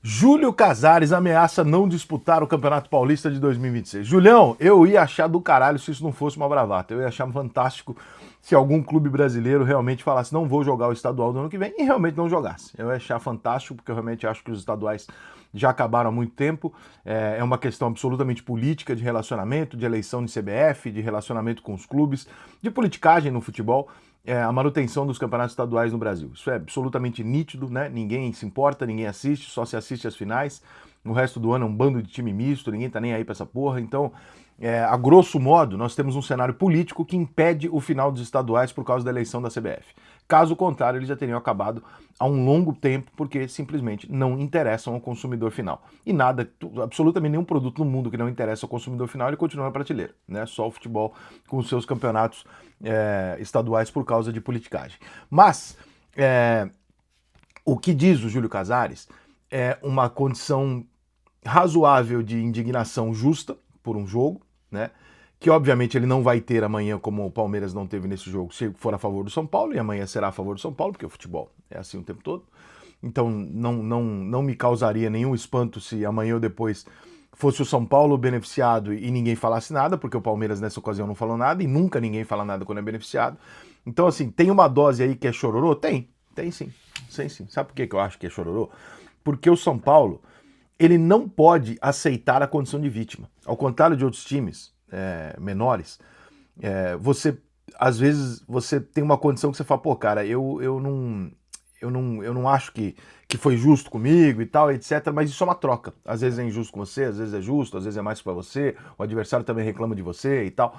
Júlio Casares ameaça não disputar o Campeonato Paulista de 2026. Julião, eu ia achar do caralho se isso não fosse uma bravata. Eu ia achar fantástico se algum clube brasileiro realmente falasse não vou jogar o estadual do ano que vem e realmente não jogasse. Eu ia achar fantástico porque eu realmente acho que os estaduais já acabaram há muito tempo. É uma questão absolutamente política de relacionamento, de eleição de CBF, de relacionamento com os clubes, de politicagem no futebol. A manutenção dos campeonatos estaduais no Brasil. Isso é absolutamente nítido, né? Ninguém se importa, ninguém assiste, só se assiste as finais. No resto do ano é um bando de time misto, ninguém tá nem aí pra essa porra. Então, a grosso modo, nós temos um cenário político que impede o final dos estaduais por causa da eleição da CBF. Caso contrário, eles já teriam acabado há um longo tempo, porque simplesmente não interessam ao consumidor final. E nada, absolutamente nenhum produto no mundo que não interessa ao consumidor final, ele continua na prateleira, né? Só o futebol com os seus campeonatos estaduais por causa de politicagem. Mas o que diz o Júlio Casares é uma condição razoável de indignação justa por um jogo, né? Que obviamente ele não vai ter amanhã, como o Palmeiras não teve nesse jogo, se for a favor do São Paulo, e amanhã será a favor do São Paulo, porque o futebol é assim o tempo todo. Então não me causaria nenhum espanto se amanhã ou depois fosse o São Paulo beneficiado e ninguém falasse nada, porque o Palmeiras nessa ocasião não falou nada, e nunca ninguém fala nada quando é beneficiado. Então, assim, tem uma dose aí que é chororô? Tem sim. Sabe por que eu acho que é chororô? Porque o São Paulo, ele não pode aceitar a condição de vítima. Ao contrário de outros times menores, você, às vezes, você tem uma condição que você fala, pô, cara, eu não acho que foi justo comigo e tal, etc. Mas isso é uma troca. Às vezes é injusto com você, às vezes é justo, às vezes é mais pra você, o adversário também reclama de você e tal.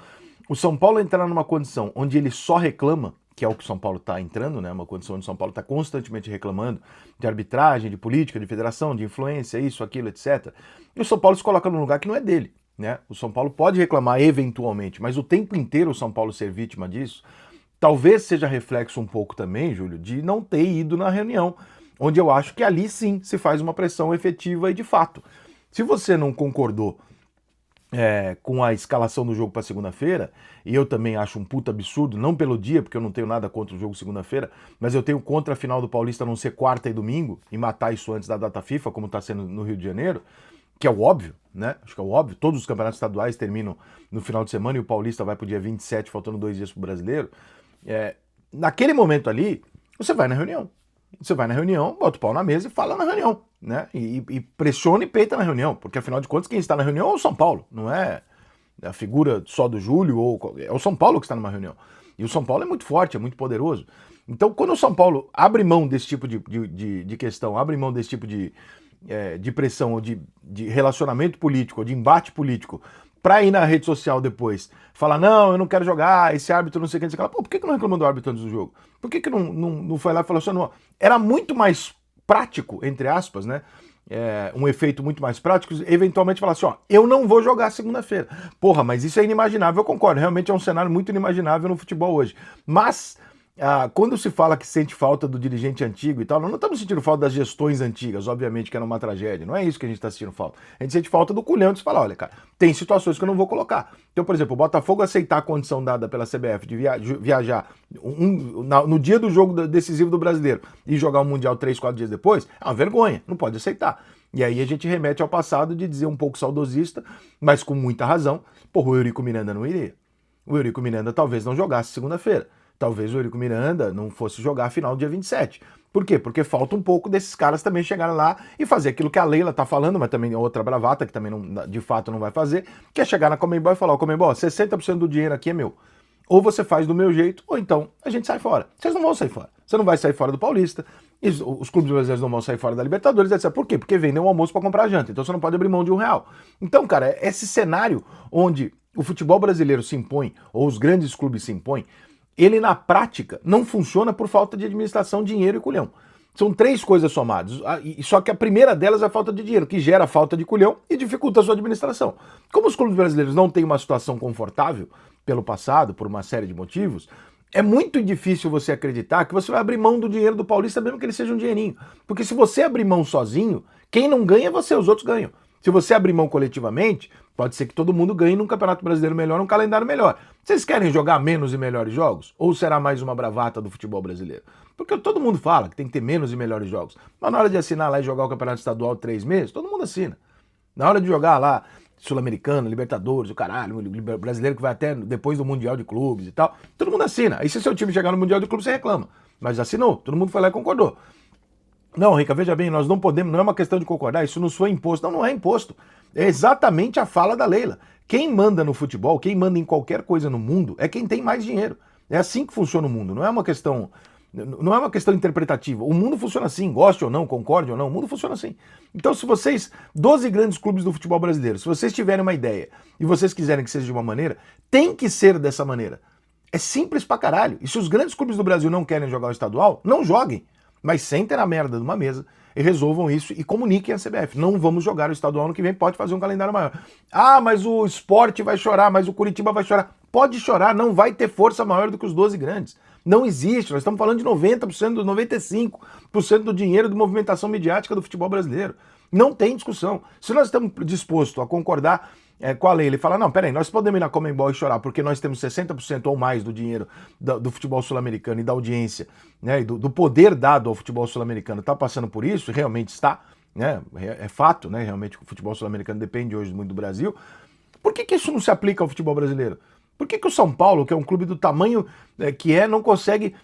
O São Paulo entrar numa condição onde ele só reclama, que é o que o São Paulo está entrando, né? Uma condição onde o São Paulo está constantemente reclamando de arbitragem, de política, de federação, de influência, isso, aquilo, etc. E o São Paulo se coloca num lugar que não é dele, né? O São Paulo pode reclamar eventualmente, mas o tempo inteiro o São Paulo ser vítima disso, talvez seja reflexo um pouco também, Júlio, de não ter ido na reunião, onde eu acho que ali sim se faz uma pressão efetiva e de fato. Se você não concordou com a escalação do jogo para segunda-feira, e eu também acho um puta absurdo, não pelo dia, porque eu não tenho nada contra o jogo segunda-feira, mas eu tenho contra a final do Paulista não ser quarta e domingo, e matar isso antes da data FIFA, como está sendo no Rio de Janeiro, que é o óbvio, né? Acho que é o óbvio, todos os campeonatos estaduais terminam no final de semana e o Paulista vai pro dia 27, faltando 2 dias pro brasileiro. Naquele momento ali, você vai na reunião. Você vai na reunião, bota o pau na mesa e fala na reunião, né? E pressiona e peita na reunião, porque afinal de contas quem está na reunião é o São Paulo, não é a figura só do Júlio, é o São Paulo que está numa reunião. E o São Paulo é muito forte, é muito poderoso. Então quando o São Paulo abre mão desse tipo de questão, abre mão desse tipo de pressão, ou de relacionamento político, ou de embate político, pra ir na rede social depois, falar, não, eu não quero jogar, esse árbitro não sei o que, pô, por que não reclamou do árbitro antes do jogo? Por que não foi lá e falou assim, não? Era muito mais prático, entre aspas, né? Um efeito muito mais prático, eventualmente falar assim, ó, eu não vou jogar segunda-feira. Porra, mas isso é inimaginável, eu concordo, realmente é um cenário muito inimaginável no futebol hoje. Mas quando se fala que sente falta do dirigente antigo e tal, nós não estamos sentindo falta das gestões antigas, obviamente que era uma tragédia, não é isso que a gente está sentindo falta. A gente sente falta do culhão de se falar, olha, cara, tem situações que eu não vou colocar. Então, por exemplo, o Botafogo aceitar a condição dada pela CBF de viajar no dia do jogo decisivo do Brasileiro e jogar o Mundial 3, 4 dias depois, é uma vergonha, não pode aceitar. E aí a gente remete ao passado de dizer um pouco saudosista, mas com muita razão, porra, o Eurico Miranda não iria. O Eurico Miranda talvez não jogasse segunda-feira. Talvez o Eurico Miranda não fosse jogar a final dia 27. Por quê? Porque falta um pouco desses caras também chegarem lá e fazer aquilo que a Leila tá falando, mas também outra bravata, que também não, de fato não vai fazer, que é chegar na Conmebol e falar, ó, Conmebol, 60% do dinheiro aqui é meu. Ou você faz do meu jeito, ou então a gente sai fora. Vocês não vão sair fora. Você não vai sair fora do Paulista, os clubes brasileiros não vão sair fora da Libertadores, etc. Por quê? Porque vendem um almoço para comprar janta, então você não pode abrir mão de R$1. Então, cara, esse cenário onde o futebol brasileiro se impõe, ou os grandes clubes se impõem, ele na prática não funciona por falta de administração, dinheiro e culhão. São 3 coisas somadas, só que a primeira delas é a falta de dinheiro, que gera falta de culhão e dificulta a sua administração. Como os clubes brasileiros não têm uma situação confortável pelo passado, por uma série de motivos, é muito difícil você acreditar que você vai abrir mão do dinheiro do Paulista, mesmo que ele seja um dinheirinho. Porque se você abrir mão sozinho, quem não ganha é você, os outros ganham. Se você abrir mão coletivamente, Pode ser que todo mundo ganhe num Campeonato Brasileiro melhor, num calendário melhor. Vocês querem jogar menos e melhores jogos? Ou será mais uma bravata do futebol brasileiro? Porque todo mundo fala que tem que ter menos e melhores jogos. Mas na hora de assinar lá e jogar o Campeonato Estadual 3 meses, todo mundo assina. Na hora de jogar lá Sul-Americano, Libertadores, o caralho, o brasileiro que vai até depois do Mundial de Clubes e tal, todo mundo assina. Aí se seu time chegar no Mundial de Clubes, você reclama. Mas assinou, todo mundo foi lá e concordou. Não, Rica, veja bem, nós não podemos, não é uma questão de concordar, isso nos foi imposto. Não, não é imposto. É exatamente a fala da Leila. Quem manda no futebol, quem manda em qualquer coisa no mundo, é quem tem mais dinheiro. É assim que funciona o mundo, não é uma questão interpretativa. O mundo funciona assim, goste ou não, concorde ou não, o mundo funciona assim. Então, se vocês, 12 grandes clubes do futebol brasileiro, se vocês tiverem uma ideia e vocês quiserem que seja de uma maneira, tem que ser dessa maneira. É simples pra caralho. E se os grandes clubes do Brasil não querem jogar o estadual, não joguem. Mas sentem na merda de uma mesa e resolvam isso e comuniquem a CBF. Não vamos jogar o estadual ano que vem, pode fazer um calendário maior. Ah, mas o Sport vai chorar, mas o Curitiba vai chorar. Pode chorar, não vai ter força maior do que os 12 grandes. Não existe, nós estamos falando de 90%, 95% do dinheiro de movimentação midiática do futebol brasileiro. Não tem discussão. Se nós estamos dispostos a concordar com a lei, ele fala, não, peraí, nós podemos ir na Conmebol e chorar porque nós temos 60% ou mais do dinheiro do futebol sul-americano e da audiência, né, e do poder dado ao futebol sul-americano está passando por isso, e realmente está, né, é fato, né, realmente o futebol sul-americano depende hoje muito do Brasil. Por que isso não se aplica ao futebol brasileiro? Por que o São Paulo, que é um clube do tamanho não consegue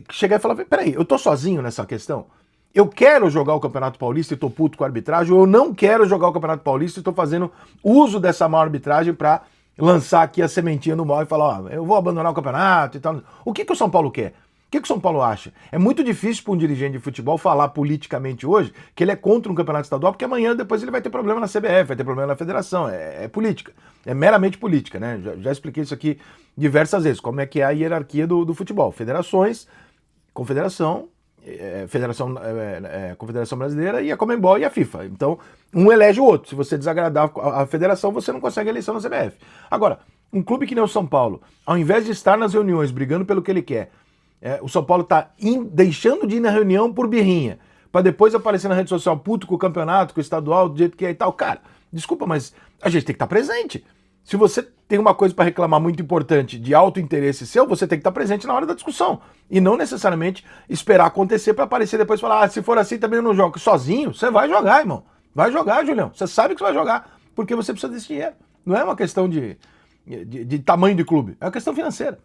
chegar e falar, peraí, eu tô sozinho nessa questão? Eu quero jogar o Campeonato Paulista e tô puto com a arbitragem, ou eu não quero jogar o Campeonato Paulista e tô fazendo uso dessa má arbitragem para lançar aqui a sementinha no mal e falar, ó, eu vou abandonar o campeonato e tal. O que o São Paulo quer? O que o São Paulo acha? É muito difícil para um dirigente de futebol falar politicamente hoje que ele é contra um campeonato estadual, porque amanhã depois ele vai ter problema na CBF, vai ter problema na federação. É política. É meramente política, né? Já expliquei isso aqui diversas vezes, como é que é a hierarquia do futebol. Federações, confederação, Confederação Brasileira e a Conmebol e a FIFA. Então, um elege o outro. Se você desagradar a federação, você não consegue eleição na CBF. Agora, um clube que nem o São Paulo, ao invés de estar nas reuniões brigando pelo que ele quer, o São Paulo está deixando de ir na reunião por birrinha, para depois aparecer na rede social puto com o campeonato, com o estadual, do jeito que é e tal. Cara, desculpa, mas a gente tem que estar presente. Se você tem uma coisa para reclamar muito importante de alto interesse seu, você tem que estar presente na hora da discussão. E não necessariamente esperar acontecer para aparecer depois e falar, se for assim também eu não jogo. Sozinho, você vai jogar, irmão. Vai jogar, Julião. Você sabe que você vai jogar, porque você precisa desse dinheiro. Não é uma questão de tamanho de clube, é uma questão financeira.